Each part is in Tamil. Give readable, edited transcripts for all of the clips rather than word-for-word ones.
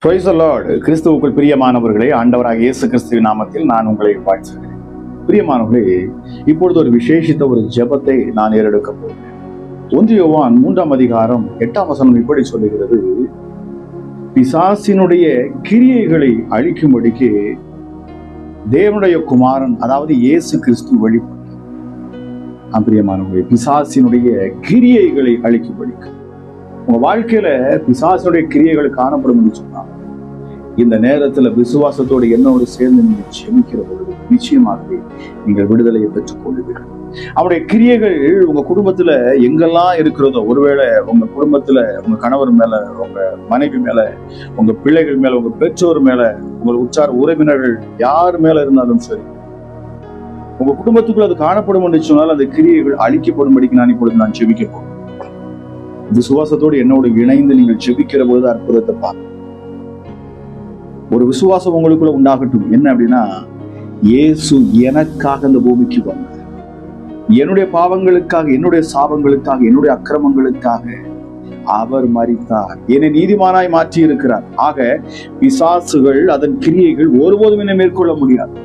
Praise the Lord. கிறிஸ்துவுக்குள் பிரியமானவர்களே, ஆண்டவராக இயேசு கிறிஸ்துவின் நாமத்தில் நான் உங்களை வாழ்த்துகிறேன். பிரியமானவர்களே, இப்பொழுது ஒரு விசேஷித்த ஒரு ஜெபத்தை நான் ஏறெடுக்க போகிறேன். 1 யோவான் 3ஆம் அதிகாரம் 8ஆம் வசனம் இப்படி சொல்லுகிறது, பிசாசினுடைய கிரியைகளை அழிக்கும்படிக்கு தேவனுடைய குமாரன், அதாவது இயேசு கிறிஸ்து வெளிப்பட்டார். பிரியமானவர்களே, பிசாசினுடைய கிரியைகளை அழிக்கும்படிக்கு உங்க வாழ்க்கையில பிசாசுடைய கிரியைகள் காணப்படும் சொன்னா, இந்த நேரத்துல விசுவாசத்தோடு என்னோடு சேர்ந்து நீங்க ஜெபிக்கிற பொழுது நிச்சயமாகவே நீங்கள் விடுதலையை பெற்றுக் கொள்வீர்கள். அவருடைய கிரியைகள் உங்க குடும்பத்துல எங்கெல்லாம் இருக்கிறதோ, ஒருவேளை உங்க குடும்பத்துல உங்க கணவர் மேல, உங்க மனைவி மேல, உங்க பிள்ளைகள் மேல, உங்க பெற்றோர் மேல, உங்கள் உற்றார் உறவினர்கள் யார் மேல இருந்தாலும் சரி, உங்க குடும்பத்துக்குள்ள அது காணப்படும் என்று சொன்னால் அந்த கிரியைகள் அழிக்கப்படும்படிக்கு நான் இப்பொழுது ஜெபிக்க போறேன். விசுவாசத்தோடு என்னோடு இணைந்து நீங்கள் ஜெபிக்கிற பொழுது அற்புதத்தை பார்க்க ஒரு விசுவாசம் உங்களுக்குள்ள உண்டாகட்டும். என்ன அப்படின்னா, இயேசு எனக்காக இந்த பூமிக்கு வந்தார். என்னுடைய பாவங்களுக்காக, என்னுடைய சாபங்களுக்காக, என்னுடைய அக்கிரமங்களுக்காக அவர் மரித்தார். என்னை நீதிமானாய் மாற்றி இருக்கிறார். ஆக பிசாசுகள், அதன் கிரியைகள் ஒருபோதும் என்னை மேற்கொள்ள முடியாது.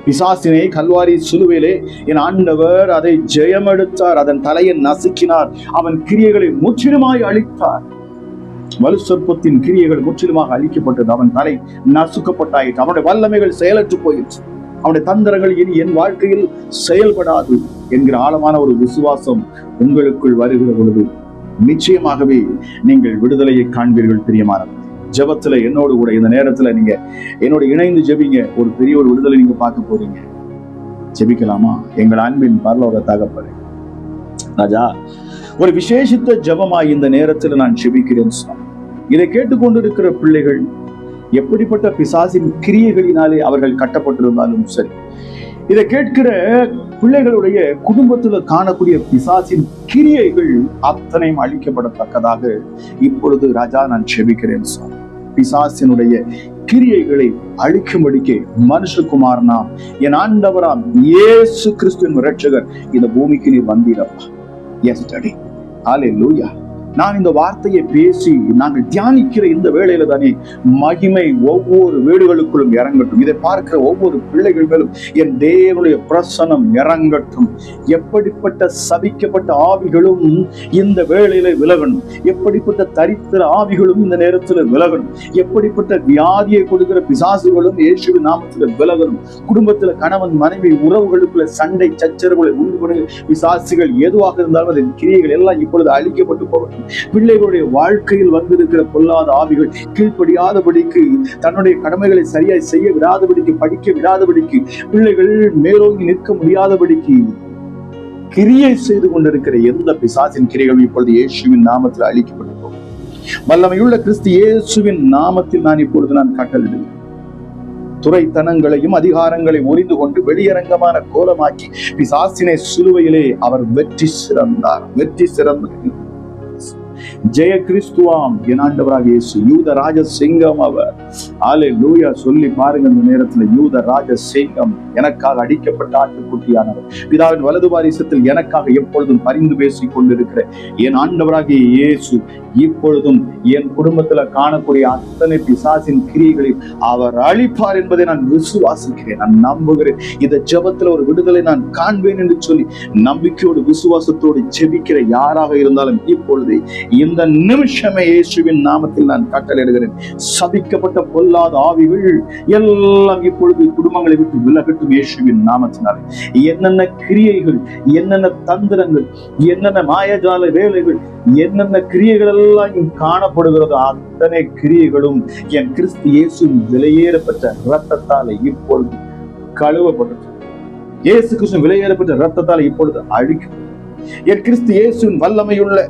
பிசாசினை கல்வாரி சிலுவையிலே என் ஆண்டவர் அதை ஜெயமெடுத்தார். அதன் தலையை நசுக்கினார். அவன் கிரியைகளை முற்றிலுமாய் அழித்தார். வலு சொற்பத்தின் கிரியைகள் முற்றிலுமாக அழிக்கப்பட்டது. அவன் தலை நசுக்கப்பட்டாயிற்று. அவனுடைய வல்லமைகள் செயலற்று போயிற்று. அவனுடைய தந்திரங்கள் இனி என் வாழ்க்கையில் செயல்படாது என்கிற ஆழமான ஒரு விசுவாசம் உங்களுக்குள் வருகிற பொழுது நிச்சயமாகவே நீங்கள் விடுதலையை காண்பீர்கள். பிரியமானவர்களே, ஜெபத்துல என்னோடு கூட இந்த நேரத்துல நீங்க என்னோட இணைந்து ஜெபிங்க. ஒரு பெரிய ஒரு விடுதலை நீங்க பார்க்க போறீங்க. ஜெபிக்கலாமா? எங்கள் அன்பின் பரலோக தகப்பனே ராஜா, ஒரு விசேஷித்த ஜெபமாய் இந்த நேரத்துல நான் ஜெபிக்கிறேன். இதை கேட்டுக்கொண்டிருக்கிற பிள்ளைகள் எப்படிப்பட்ட பிசாசின் கிரியைகளினாலே அவர்கள் கட்டப்பட்டிருந்தாலும் சரி, இதை கேட்கிற பிள்ளைகளுடைய குடும்பத்துல காணக்கூடிய பிசாசின் கிரியைகள் அத்தனையும் அழிக்கப்படத்தக்கதாக இப்பொழுது ராஜா நான் ஜெபிக்கிறேன். பிசாசினுடைய கிரியைகளை அழிக்கும்படிக்கு மனுஷகுமாரனாம் என் ஆண்டவராம் இயேசு கிறிஸ்துவின் இரட்சகர் இந்த பூமிக்கு நீர் வந்தீரப்பா. எஸ்டர்டே ஹல்லேலூயா. நான் இந்த வார்த்தையை பேசி நாங்கள் தியானிக்கிற இந்த வேளையில தானே மகிமை ஒவ்வொரு வீடுகளுக்குள்ளும் இறங்கட்டும். இதை பார்க்கிற ஒவ்வொரு பிள்ளைகள் மேலும் என் தேவனுடைய பிரசன்னம் இறங்கட்டும். எப்படிப்பட்ட சபிக்கப்பட்ட ஆவிகளும் இந்த வேளையில விலகணும். எப்படிப்பட்ட தரித்திர ஆவிகளும் இந்த நேரத்துல விலகணும். எப்படிப்பட்ட வியாதியை கொடுக்கிற பிசாசுகளும் இயேசுவின் நாமத்துல விலகணும். குடும்பத்துல கணவன் மனைவி உறவுகளுக்குள்ள சண்டை சச்சரவுகளை உண்டு பண்ணுகிற பிசாசுகள் எதுவாக இருந்தாலும் அதன் கிரியைகள் எல்லாம் இப்பொழுது அழிக்கப்பட்டு போகட்டும். பிள்ளைகளுடைய வாழ்க்கையில் வந்திருக்கிற பொல்லாத ஆவிகள் கீழ்ப்படியாதபடிக்கு, தன்னுடைய கடமைகளை சரியாய் செய்ய விடாதபடிக்கு, படிக்க விடாதபடிக்கு, பிள்ளைகள் மேலோங்கி நிற்க முடியாதபடிக்கு கிரியை செய்து கொண்டிருக்கிற எந்த பிசாசின் கிரியைகளும் இப்பொழுது இயேசுவின் நாமத்தில் அழிக்கப்பட்டு போகும். வல்லமையுள்ள கிறிஸ்து இயேசுவின் நாமத்தில் நான் இப்பொழுது கட்டளையிடுகிறேன். துறைத்தனங்களையும் அதிகாரங்களை முறிந்து கொண்டு வெளியரங்கமான கோலமாக்கி பிசாசினை சிலுவையிலே அவர் வெற்றி சிறந்தார். ஜெய கிறிஸ்துவாம் என் ஆண்டவராக இயேசு. யூத ராஜ சிங்கம் அவர். ஹல்லேலூயா சொல்லி பாருங்க. இந்த நேரத்துல யூத ராஜ சிங்கம், எனக்காக அடிக்கப்பட்ட ஆட்டுக்குட்டியானவர், பிதாவின் வலது பாரிசத்தில் எனக்காக எப்பொழுதும் பரிந்து பேசிக் கொண்டிருக்கிற என் ஆண்டவராகிய இயேசு இப்பொழுதும் என் குடும்பத்துல காணக்கூடிய அத்தனை பிசாசின் கிரியைகளை அவர் அழிப்பார் என்பதை நான் விசுவாசிக்கிறேன். நான் நம்புகிறேன். இந்த ஜெபத்துல ஒரு விடுதலை நான் காண்பேன் என்று சொல்லி நம்பிக்கையோடு விசுவாசத்தோடு ஜெபிக்கிற யாராக இருந்தாலும் இப்பொழுது இந்த நிமிஷமே இயேசுவின் நாமத்தில் நான் கட்டளையிடுகிறேன். சபிக்கப்பட்ட பொல்லாத ஆவிகள் எல்லாம் இப்பொழுது குடும்பங்களை விட்டு விலகட்டும் இயேசுவின் நாமத்தினாலே. என்னென்ன கிரியைகள், என்னென்ன தந்திரங்கள், என்னென்ன மாயஜால வேலைகள், என்னென்ன கிரியைகள் எல்லாம் காணப்படுகிறதோ அத்தனை கிரியைகளும் என் கிறிஸ்து இயேசுவின் விலையேறப்பட்ட இரத்தத்தாலே இப்பொழுது கழுவப்பட்டது. இயேசு கிறிஸ்து விலையேறப்பட்ட இரத்தத்தாலே இப்பொழுது அழிக்கும். என் கிறிஸ்து இயேசுவின் வல்லமையுள்ள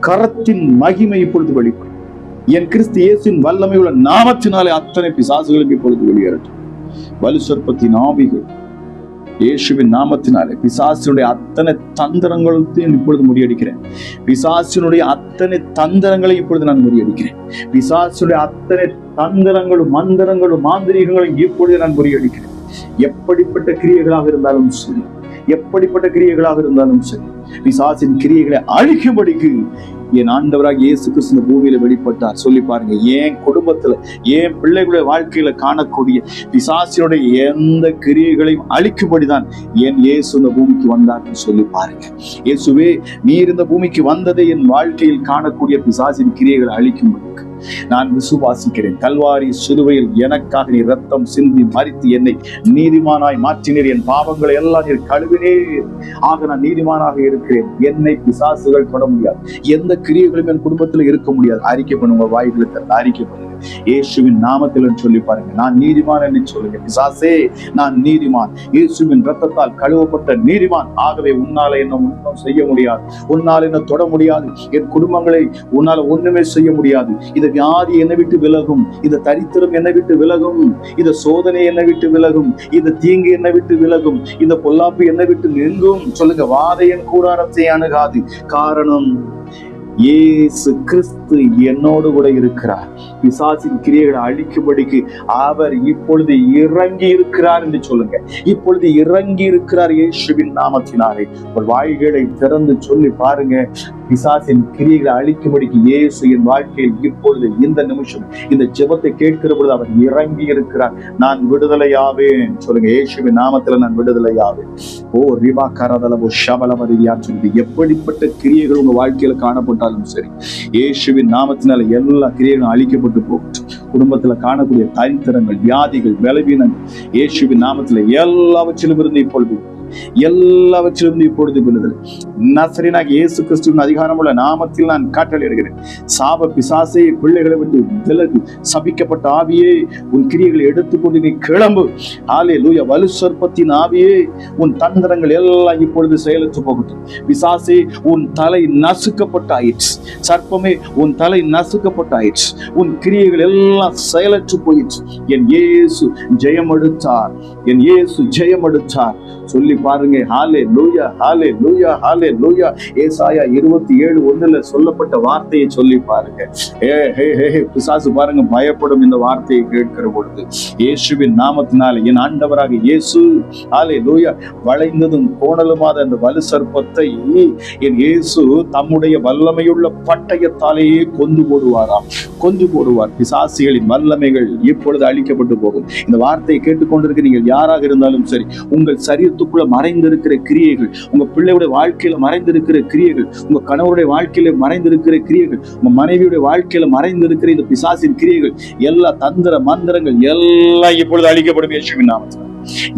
கரத்தின் மகிமை இப்பொழுது வெளிப்படும். என் கிறிஸ்து இயேசுவின் வல்லமையுள்ள நாமத்தினாலே அத்தனை பிசாசுகளுக்கு இப்பொழுது வெளியேறட்டும். வலு சொற்பத்தின் ஆவிகள் இயேசுவின் நாமத்தினாலே பிசாசினுடைய அத்தனை தந்திரங்களையும் இப்பொழுது முறியடிக்கிறேன். பிசாசினுடைய அத்தனை தந்திரங்களை இப்பொழுது நான் முறியடிக்கிறேன். பிசாசினுடைய அத்தனை தந்திரங்களும் மந்திரங்களும் மாந்திரீகங்களும் இப்பொழுது நான் முறியடிக்கிறேன். எப்படிப்பட்ட கிரியைகளாக இருந்தாலும் சரி, எப்படிப்பட்ட கிரியைகளாக இருந்தாலும் சரி, பிசாசின் கிரியைகளை அழிக்கும்படிக்கு என் ஆண்டவராக இயேசு கிறிஸ்து இந்த பூமியில வெளிப்பட்டார். சொல்லி பாருங்க, என் குடும்பத்துல என் பிள்ளைகளுடைய வாழ்க்கையில காணக்கூடிய பிசாசினுடைய எந்த கிரியைகளையும் அழிக்கும்படிதான் என் இயேசு இந்த பூமிக்கு வந்தார்னு சொல்லி பாருங்க. இயேசுவே, நீர் இந்த பூமிக்கு வந்ததை என் வாழ்க்கையில் காணக்கூடிய பிசாசின் கிரியைகளை அழிக்கும்படி நான் விசுவாசிக்கிறேன். கல்வாரி சிலுவையில் எனக்காக நீ ரத்தம் சிந்தி மரித்து என்னை நீதிமானாய் மாற்றினீர். என் பாவங்களை எல்லாம் நீர் கழுவினீர். ஆக நான் நீதிமானாக இருக்கிறேன். என்னை பிசாசுகள் தொட முடியாது. எந்த கிரியைகளும் என் குடும்பத்தில் இருக்க முடியாது. அறிக்கை பண்ணுங்க, வாய்களுக்கு அறிக்கை பண்ணுங்க. இயேசுவின் நாமத்தில் சொல்லி பாருங்க, நான் நீதிமான் என்று சொல்லுங்க. பிசாசே, நான் நீதிமான், இயேசுவின் ரத்தத்தால் கழுவப்பட்ட நீதிமான். ஆகவே உன்னால என்ன ஒன்றும் செய்ய முடியாது. உன்னால் என்ன தொட முடியாது. என் குடும்பங்களை உன்னால ஒண்ணுமே செய்ய முடியாது. இந்த வியாதி என்னை விட்டு விலகும். இந்த தரித்திரம் என்னை விட்டு விலகும். இந்த சோதனை என்னை விட்டு விலகும். இந்த தீங்கு என்னை விட்டு விலகும். இந்த பொல்லாப்பு என்னை விட்டு நீங்கும். சொல்லுங்க, வாதை என் கூடாரத்தை அணுகாது. காரணம், இயேசு கிறிஸ்து என்னோடு கூட இருக்கிறார். பிசாசின் கிரியைகளை அழிக்கும்படிக்கு அவர் இப்பொழுது இறங்கி இருக்கிறார் என்று சொல்லுங்க. இப்பொழுது இறங்கி இருக்கிறார் இயேசுவின் நாமத்தினாலே. ஒரு வாய்களை திறந்து சொல்லி பாருங்க, பிசாசின் கிரியைகளை அழிக்கும்படிக்கு இயேசு என் வாழ்க்கையில் இப்பொழுது இந்த நிமிஷம் இந்த ஜெபத்தை கேட்கிற பொழுது அவர் இறங்கி இருக்கிறார். நான் விடுதலையாவேன். சொல்லுங்க, இயேசுவின் நாமத்துல நான் விடுதலையாவேன். ஓ ரிபா கரதலபோ ஷபலமதியான்னு சொல்லி எப்படிப்பட்ட கிரியைகள் உங்க வாழ்க்கையில காணப்பட்டாலும் சரி, இயேசுவின் நாமத்தினால எல்லா கிரியைகளும் அழிக்கப்பட்டு போகட்டும். குடும்பத்துல காணக்கூடிய தரித்திரங்கள், வியாதிகள், பலவீனங்கள் இயேசுவின் நாமத்துல எல்லாவற்றிலும் இருந்து இப்பொழுது விடுதலை. நசரேயனாகிய இயேசு கிறிஸ்துவின் அதிகாரமுள்ள நாமத்தில் நான் கட்டளையிடுகிறேன். சாப பிசாசே, பிள்ளைகளை விட்டு விலகு. சபிக்கப்பட்ட ஆவியே, உன் கிரியைகளை எடுத்துக்கொண்டு நீ கிளம்பு. ஹல்லேலூயா. வலு சர்ப்பத்தின் ஆவியே, உன் தந்திரங்கள் எல்லாம் இப்பொழுது செயலற்று போகட்டும். பிசாசே, உன் தலை நசுக்கப்பட்டாயிற்று. சர்ப்பமே, உன் தலை நசுக்கப்பட்டாயிற்று. உன் கிரியைகள் எல்லாம் செயலற்று போயிற்று. என் இயேசு ஜெயம் எடுத்தார். என் இயேசு ஜெயம் எடுத்தார். சொல்லி பாருங்க, ஹல்லேலூயா, ஹல்லேலூயா, ஹல்லேலூயா. ஏசாயா 27:1 சொல்லப்பட்ட வார்த்தையை சொல்லி பாருங்க. பிசாசு பாருங்க பயப்படும் இந்த வார்த்தையை கேட்கிற பொழுது. இயேசுவின் நாமத்தினாலே என் ஆண்டவராக இயேசு, ஹல்லேலூயா, வளைந்ததும் கோணலுமாத அந்த வலு சர்ப்பத்தை என் இயேசு தம்முடைய வல்லமையுள்ள பட்டயத்தாலேயே கொண்டு போடுவார். பிசாசிகளின் வல்லமைகள் இப்பொழுது அழிக்கப்பட்டு போகும். இந்த வார்த்தையை கேட்டுக்கொண்டிருக்க நீங்கள் யாராக இருந்தாலும் சரி, உங்கள் சரீரத்துக்குள்ள மறைந்திருக்கிற கிரியைகள், உங்க பிள்ளையுடைய வாழ்க்கையில மறைந்திருக்கிற கிரியைகள், உங்க கணவருடைய வாழ்க்கையில மறைந்திருக்கிற கிரியைகள், உங்க மனைவியுடைய வாழ்க்கையில மறைந்திருக்கிற இந்த பிசாசின் கிரியைகள், எல்லா தந்திர மந்திரங்கள் எல்லாம் இப்பொழுது அழிக்கப்படும் இயேசுவின் நாமத்தில்.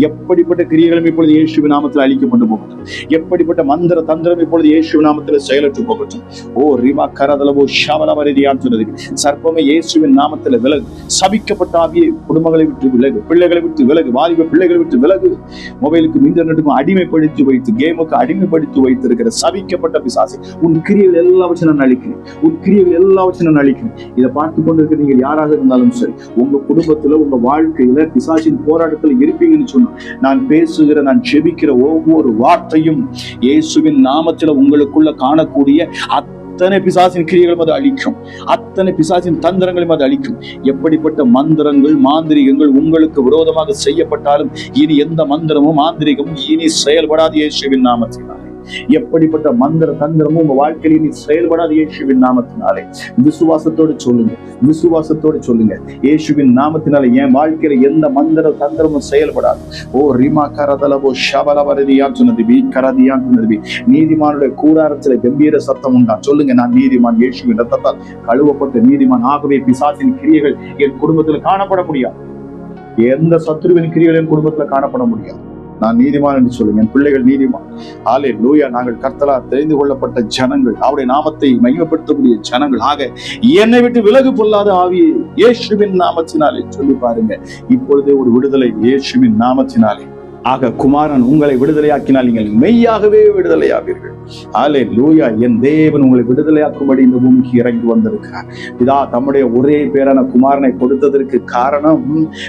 எப்படிப்பட்ட கிரியைகளும் இப்பொழுது இயேசுவின் நாமத்தில் அழிக்கப்பட்டு போகட்டும். எப்படிப்பட்ட மந்திர தந்திரம் இப்பொழுது இயேசுவின் நாமத்தில் செயலற்று போகட்டும். ஓ ரிமா கரதலவோ ஷபலவரதியான்னு சொன்னது. சர்ப்பமே, இயேசுவின் நாமத்தில் விலகு. சபிக்கப்பட்ட ஆவியே, குடும்பங்களை விட்டு விலகு, பிள்ளைகளை விட்டு விலகு, வாலிப பிள்ளைகளை விட்டு விலகு. மொபைலுக்கும் இன்டர்நெட்டுக்கும் அடிமைப்படுத்தி வைத்து, கேமுக்கு அடிமைப்படுத்தி வைத்திருக்கிற சபிக்கப்பட்ட பிசாசு, உன் கிரியைகள் எல்லாவற்றையும் நான் அழிக்கிறேன். உன் கிரியைகள் எல்லாவற்றையும் நான் அழிக்கிறேன். இதை பார்த்து கொண்டிருக்கிற நீங்கள் யாராக இருந்தாலும் சரி, உங்க குடும்பத்துல, உங்க வாழ்க்கையில பிசாசின் போராட்டத்தில் இருப்பீங்க. நான் பேசுகிற, நான் ஜெபிக்கிற ஒவ்வொரு வார்த்தையும் இயேசுவின் நாமத்தில் உங்களுக்குள்ள காணக்கூடிய அத்தனை பிசாசின் கிரியைகளும் அது அழிக்கும். அத்தனை பிசாசின் தந்திரங்களையும் அது அழிக்கும். எப்படிப்பட்ட மந்திரங்கள், மாந்திரிகங்கள் உங்களுக்கு விரோதமாக செய்யப்பட்டாலும் இனி எந்த மந்திரமும் மாந்திரிகமும் இனி செயல்படாது இயேசுவின் நாமத்தினாலே. எப்படிப்பட்ட மந்திர தந்திரமும் உங்க வாழ்க்கையில் இனி செயல்படாது இயேசுவின் நாமத்தினாலே. விசுவாசத்தோடு சொல்லுங்க, இயேசுவின் நாமத்தினாலே என் வாழ்க்கையில எந்த மந்திர தந்திரமும் செயல்படாது. ஓ ரிமா கரதலவோ ஷபலவரதியான்னு சொன்னது. நீதிமானுடைய கூடாரத்துல கம்பீர சத்தம் உண்டா. சொல்லுங்க, நான் நீதிமான், இயேசுவின் ரத்தத்தால் கழுவப்பட்ட நீதிமான். ஆகவே பிசாசின் கிரியைகள் என் குடும்பத்தில் காணப்பட முடியாது. எந்த சத்துருவின் கிரியைகள் என் குடும்பத்தில் காணப்பட முடியாது. நான் நீதிமான் என்று சொல்லுங்க. என் பிள்ளைகள் நீதிமான். ஹல்லேலூயா. நாங்கள் கர்த்தரால் தெரிந்து கொள்ளப்பட்ட ஜனங்கள், அவருடைய நாமத்தை மகிமைப்படுத்தக்கூடிய ஜனங்கள். ஆக என்னை விட்டு விலகு பொல்லாத ஆவியே, இயேசுவின் நாமத்தினாலே சொல்லி பாருங்க. இப்பொழுதே ஒரு விடுதலை இயேசுவின் நாமத்தினாலே. ஆக குமாரன் உங்களை விடுதலையாக்கினால் நீங்கள் மெய்யாகவே விடுதலையாவீர்கள். ஹல்லேலூயா. என் தேவன் உங்களை விடுதலையாக்கும்படி இந்த பூமிக்கு இறங்கி வந்திருக்கிறார். இதா தம்முடைய ஒரே பேரான குமாரனை கொடுத்ததற்கு காரணம்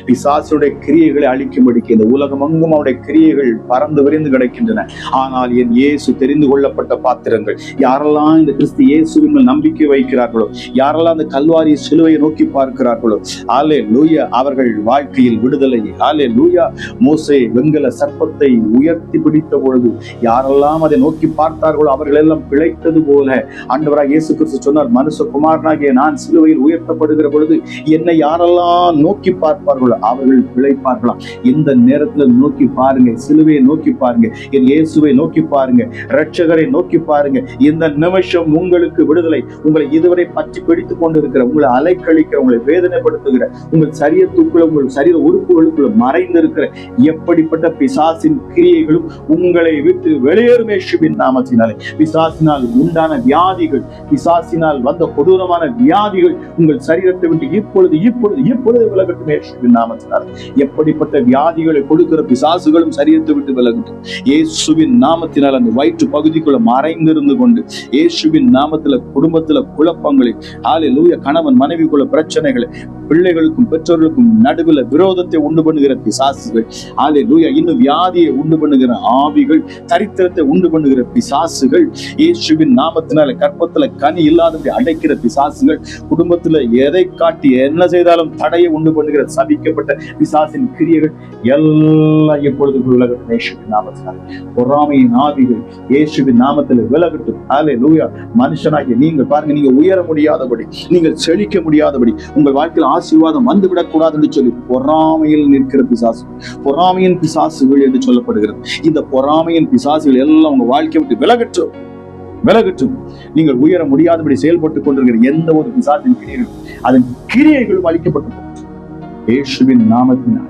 பிசாசுடைய கிரியைகளை அழிக்கும்படிக்கு. இந்த உலகம் எங்கும் அவருடைய கிரியைகள் பறந்து விரிந்து கிடக்கின்றன. ஆனால் என் இயேசு தெரிந்து கொள்ளப்பட்ட பாத்திரங்கள். யாரெல்லாம் இந்த கிறிஸ்து இயேசுவின் மேல் நம்பிக்கை வைக்கிறார்களோ, யாரெல்லாம் இந்த கல்வாரி சிலுவையை நோக்கி பார்க்கிறார்களோ, ஹல்லேலூயா, அவர்கள் வாழ்க்கையில் விடுதலை. ஹல்லேலூயா. மோசே வெண்கல வேளையில சர்ப்பத்தை உயர்த்தி பிடித்த பொழுது யாரெல்லாம் அதை நோக்கி பார்த்தார்களோ அவர்கள் எல்லாம் பிழைத்தது போல ஆண்டவராக இயேசு கிறிஸ்து சொன்னார், மனுஷகுமாரனாகிய நான் சிலுவையில் உயர்த்தப்படுகிற பொழுது என்னை யாரெல்லாம் நோக்கி பார்ப்பார்களோ அவர்கள் பிழைப்பார்களாம். இந்த நேரத்துல நோக்கி பாருங்க, சிலுவையை நோக்கி பாருங்க, என் இயேசுவை நோக்கி பாருங்க, இரட்சகரை நோக்கி பாருங்க. இந்த நிமிஷம் உங்களுக்கு விடுதலை. உங்களை இதுவரை பற்றி பிடித்துக் கொண்டிருக்கிற, உங்களை அலைக்கழிக்கிற, உங்களை வேதனைப்படுத்துகிற, உங்கள் சரீரத்துக்குள்ள, உங்கள் சரீர உறுப்புகளுக்குள்ள மறைந்திருக்கிற எப்படிப்பட்ட பிசாசின் கிரியைகளும் உங்களை விட்டு வெளியேறும் இயேசுவின் நாமத்தினாலே. பிசாசினால் உண்டான வியாதிகள், பிசாசினால் வந்த கொடூரமான வியாதிகள் உங்கள் சரீரத்தை விட்டு இப்பொழுது இப்பொழுது இப்பொழுது விலகட்டும் இயேசுவின் நாமத்தினாலே. எப்படிப்பட்ட வியாதிகளை கொடுக்கிற பிசாசுகளும் சரீரத்தை விட்டு விலகட்டும் இயேசுவின் நாமத்தினால். அந்த வயிற்று பகுதிக்குள்ள மறைந்திருந்து கொண்டு இயேசுவின் நாமத்துல குடும்பத்துல குழப்பங்களை, ஹல்லேலூயா, கணவன் மனைவிக்குள்ள பிரச்சனைகளை, பிள்ளைகளுக்கும் பெற்றோர்களுக்கும் நடுவில் விரோதத்தை உண்டு பண்ணுகிற பிசாசுகள், ஹல்லேலூயா, இன்னும் வியாதியை உண்டு பண்ணுகிற ஆவிகள், தரித்திரத்தை உண்டு பண்ணுகிற பிசாசுகள், இயேசுவின் நாமத்தினால கற்பத்துல கனி இல்லாதபடி அடைக்கிற பிசாசுகள், குடும்பத்துல எதை காட்டி என்ன செய்தாலும் தடையை உண்டு பண்ணுகிற சபிக்கப்பட்ட பிசாசின் கிரியைகள் எல்லாம் எப்பொழுது விலகட்டும் இயேசுவின் நாமத்தினால. பொறாமையின் ஆவிகள் இயேசுவின் நாமத்தில் விலகட்டும். ஹல்லேலூயா. மனுஷனாகிய நீங்கள் பாருங்க, நீங்க உயர முடியாதபடி, நீங்கள் செழிக்க முடியாதபடி, உங்கள் வாழ்க்கையில் ஆசீர்வாதம் வந்துவிடக் கூடாது என்று சொல்லி பொறாமையில் நிற்கிற பிசாசுகள், பொறாமையின் பிசாசுகள் என்று சொல்லப்படுகிறது. இந்த பொறாமையின் பிசாசுகள் எல்லாம் உங்க வாழ்க்கையை விட்டு விலகட்டும், விலகட்டும். நீங்கள் உயர முடியாதபடி செயல்பட்டுக் கொண்டிருக்கிற எந்த ஒரு பிசாசின் கிரியைகளும் அதன் கிரியைகளும் அளிக்கப்பட்டு இயேசுவின் நாமத்தினாலே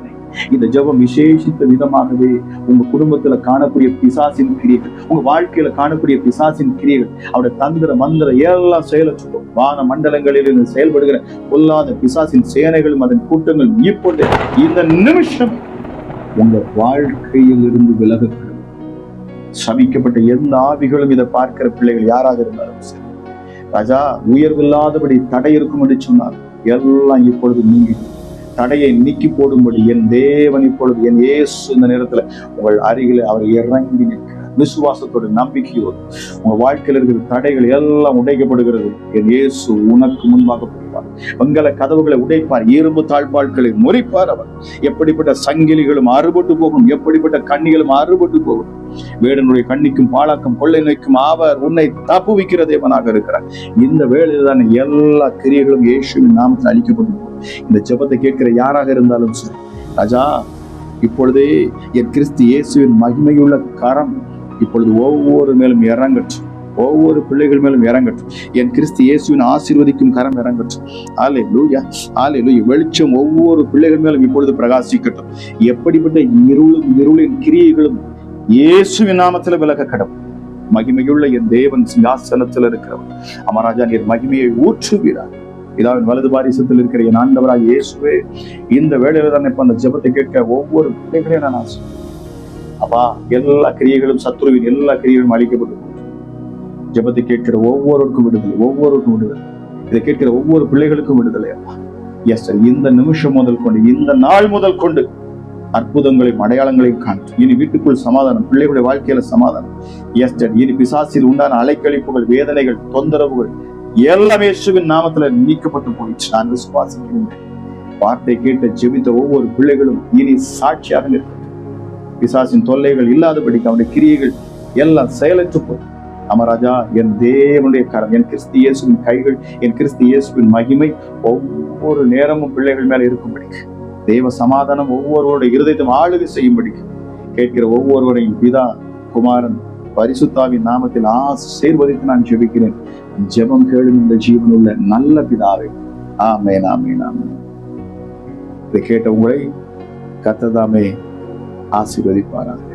இந்த ஜெபம் விசேஷித்த விதமாகவே உங்க குடும்பத்துல காணக்கூடிய பிசாசின் கிரியைகள், உங்க வாழ்க்கையில காணக்கூடிய பிசாசின் கிரியைகள், அவருடைய தந்திர மந்திர எல்லாம் செயலற்றும் வான மண்டலங்களில் இருந்து செயல்படுகிற பொல்லாத பிசாசின் சேனைகளும் அதன் கூட்டங்களும் இப்பொழுது இந்த நிமிஷம் உங்க வாழ்க்கையில் இருந்து விலகக்கூடும். சபிக்கப்பட்ட எந்த ஆவிகளும் இதை பார்க்கிற பிள்ளைகள் யாராக இருந்தாலும் சரி, ராஜா, உயர்வில்லாதபடி தடை இருக்கும் என்று சொன்னார், எல்லாம் இப்பொழுது நீங்கி தடையை நீக்கி போடும்படி என் தேவன் இப்பொழுது, என் இயேசு இந்த நேரத்துல உங்கள் அருகில அவர் இறங்கி நிற்கிறார். விசுவாசத்தோடு, நம்பிக்கையோடு உங்க வாழ்க்கையில் இருக்கிற தடைகள் எல்லாம் உடைக்கப்படுகிறது. என் இயேசு உனக்கு முன்பாக போவார். வெங்கல கதவுகளை உடைப்பார், இரும்பு தாழ்பால்களை முறிப்பார். அவர் எப்படிப்பட்ட சங்கிலிகளும் அறுபட்டு போகும், எப்படிப்பட்ட கண்ணிகளும் அறுபட்டு போகும். வேடனுடைய கண்ணிக்கும் பாலாக்கும் கொள்ளை நோய்க்கும் அவர் உன்னை தப்புவிக்கிற தேவனாக இருக்கிறார். இந்த வேளையில் தான் எல்லா கிரியைகளும் இயேசுவின் நாமத்தில் அளிக்கப்பட்டு போகும். இந்த ஜெபத்தை கேட்கிற யாராக இருந்தாலும் சரி, ராஜா, இப்பொழுதே என் கிறிஸ்து இயேசுவின் மகிமையுள்ள கரம் இப்பொழுது ஒவ்வொரு மேலும் இறங்கட்டும், ஒவ்வொரு பிள்ளைகள் மேலும் இறங்கட்டும். என் கிறிஸ்து இயேசுவின் ஆசீர்வதிக்கும் கரம் இறங்கட்டும். ஹல்லேலூயா, ஹல்லேலூயா. வெளிச்சம் ஒவ்வொரு பிள்ளைகள் மேலும் இப்பொழுது பிரகாசிக்கட்டும். எப்படிப்பட்ட இருளின் கிரியைகளும் இயேசுவின் நாமத்தில் விலக கடவும். மகிமையுள்ள என் தேவன் சிங்காசனத்தில் இருக்கிறவர். அமராஜா, நீர் மகிமையை ஊற்றுகிறார். இதாவின் வலது பாரிசத்தில் இருக்கிற என் ஆண்டவராக இயேசுவே, இந்த வேளையில தான் இப்ப அந்த ஜெபத்தை கேட்க ஒவ்வொரு பிள்ளைகளையும் நான் ஆசை. அப்பா, எல்லா கிரியைகளும், சத்துருவின் எல்லா கிரியைகளும் அழிக்கப்பட்டு ஜெபத்தை கேட்கிற ஒவ்வொருவருக்கும் விடுதலை, ஒவ்வொருவருக்கும் விடுதலை. இதை கேட்கிற ஒவ்வொரு பிள்ளைகளுக்கும் விடுதலை. அப்பா, எஸ் சார், இந்த நிமிஷம் முதல் கொண்டு, இந்த நாள் முதல் கொண்டு அற்புதங்களையும் அடையாளங்களையும் காண்போம். இனி வீட்டுக்குள் சமாதானம், பிள்ளைகளுடைய வாழ்க்கையில சமாதானம். எஸ் சார், இனி பிசாசில் உண்டான அலைக்கழிப்புகள், வேதனைகள், தொந்தரவுகள் எல்லாமே இயேசுவின் நாமத்துல நீக்கப்பட்டு போயிடுச்சு. நான் விசுவாசிக்கிறேன். வார்த்தை கேட்ட ஜெபித்த ஒவ்வொரு பிள்ளைகளும் இனி சாட்சியாக நிற்கும். பிசாசின் தொல்லைகள் இல்லாதபடிக்கு அவனுடைய கிரியைகள் எல்லாம் செயலற்று போய், அமராஜா, என் தேவனுடைய கரம், என் கிறிஸ்து இயேசுவின் கைகள், என் கிறிஸ்து இயேசுவின் மகிமை ஒவ்வொரு நேரமும் பிள்ளைகள் மேல இருக்கும்படிக்கு, தேவ சமாதானம் ஒவ்வொருவருடைய இருதயத்தையும் ஆளுகை செய்யும்படிக்கு கேட்கிற ஒவ்வொருவரையும் பிதா, குமாரன், பரிசுத்தாவின் நாமத்தில் ஆசீர்வதித்து நான் ஜெபிக்கிறேன். ஜெபம் கேளும் இந்த ஜீவனுள்ள நல்ல பிதாவே. ஆமென், ஆமென், ஆமென். இதை கேட்ட உங்களை கர்த்தர் தாமே ஆசீர்வதிப்பாராக.